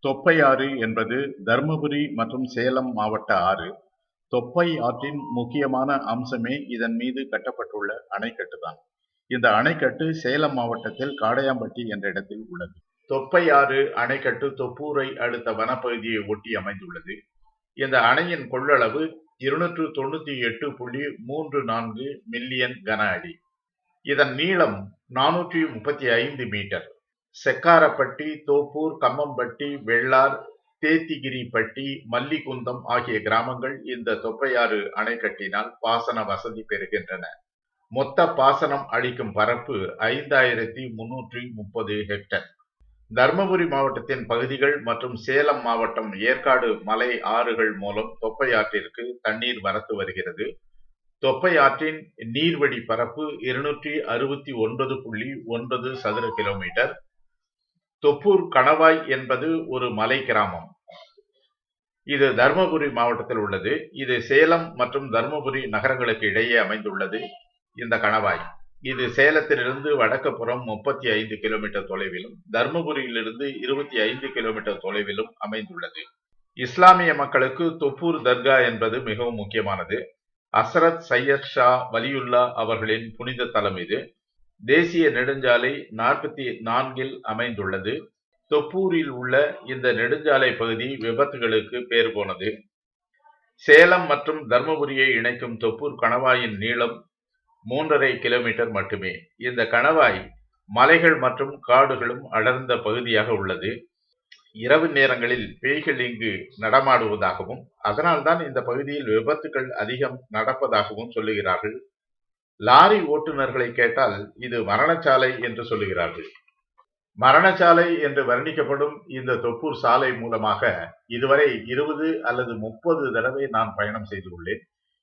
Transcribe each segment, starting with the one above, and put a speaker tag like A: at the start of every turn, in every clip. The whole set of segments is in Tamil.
A: தொப்பை ஆறு என்பது தர்மபுரி மற்றும் சேலம் மாவட்ட ஆறு. தொப்பை ஆற்றின் முக்கியமான அம்சமே இதன் மீது கட்டப்பட்டுள்ள அணைக்கட்டு தான். இந்த அணைக்கட்டு சேலம் மாவட்டத்தில் காடையாம்பட்டி என்ற இடத்தில் உள்ளது. தொப்பை ஆறு அணைக்கட்டு தொப்பூரை அடுத்த வனப்பகுதியை ஒட்டி அமைந்துள்ளது. இந்த அணையின் கொள்ளளவு 298.34 மில்லியன் கன அடி. இதன் நீளம் 435 மீட்டர். செக்காரப்பட்டி, தோப்பூர், கம்மம்பட்டி, வெள்ளார், தேத்திகிரிப்பட்டி, மல்லிகுந்தம் ஆகிய கிராமங்கள் இந்த தொப்பையாறு அணைக்கட்டினால் பாசன வசதி பெறுகின்றன. மொத்த பாசனம் அளிக்கும் பரப்பு 5330 ஹெக்டேர். தர்மபுரி மாவட்டத்தின் பகுதிகள் மற்றும் சேலம் மாவட்டம் ஏற்காடு மலை ஆறுகள் மூலம் தொப்பையாற்றிற்கு தண்ணீர் வரத்து வருகிறது. தொப்பை ஆற்றின் நீர்வழி பரப்பு 269.9 சதுர கிலோமீட்டர். தொப்பூர் கணவாய் என்பது ஒரு மலை கிராமம். இது தர்மபுரி மாவட்டத்தில் உள்ளது. இது சேலம் மற்றும் தர்மபுரி நகரங்களுக்கு இடையே அமைந்துள்ளது. இந்த கணவாய் இது சேலத்திலிருந்து வடக்கு புறம் 35 கிலோமீட்டர் தொலைவிலும் தர்மபுரியிலிருந்து 25 கிலோமீட்டர் தொலைவிலும் அமைந்துள்ளது. இஸ்லாமிய மக்களுக்கு தொப்பூர் தர்கா என்பது மிகவும் முக்கியமானது. ஹசரத் சையத் ஷா வலியுல்லா அவர்களின் புனித தலம் இது. தேசிய நெடுஞ்சாலை 44 அமைந்துள்ளது. தொப்பூரில் உள்ள இந்த நெடுஞ்சாலை பகுதி விபத்துகளுக்கு பேர் போனது. சேலம் மற்றும் தர்மபுரியை இணைக்கும் தொப்பூர் கணவாயின் நீளம் 3.5 கிலோமீட்டர் மட்டுமே. இந்த கணவாய் மலைகள் மற்றும் காடுகளும் அடர்ந்த பகுதியாக உள்ளது. இரவு நேரங்களில் பேய்கள் இங்கு நடமாடுவதாகவும் அதனால்தான் இந்த பகுதியில் விபத்துகள் அதிகம் நடப்பதாகவும் சொல்லுகிறார்கள். லாரி ஓட்டுநர்களை கேட்டால் இது மரணச்சாலை என்று சொல்லுகிறார்கள். மரணச்சாலை என்று வர்ணிக்கப்படும் இந்த தொப்பூர் சாலை மூலமாக இதுவரை 20 அல்லது 30 தடவை நான் பயணம் செய்துள்ளேன்.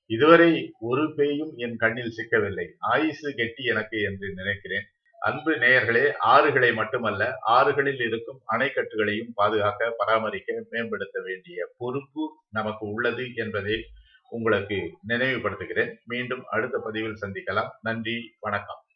A: இதுவரை ஒரு பேயும் என் கண்ணில் சிக்கவில்லை. ஆயுசு கெட்டி எனக்கு என்று நினைக்கிறேன். அன்பு நேயர்களே, ஆறுகளை மட்டுமல்ல, ஆறுகளில் இருக்கும் அணைக்கட்டுகளையும் பாதுகாக்க, பராமரிக்க, மேம்படுத்த வேண்டிய பொறுப்பு நமக்கு உள்ளது என்பதை உங்களுக்கு நினைவுபடுத்துகிறேன். மீண்டும் அடுத்த பதிவில் சந்திக்கலாம். நன்றி, வணக்கம்.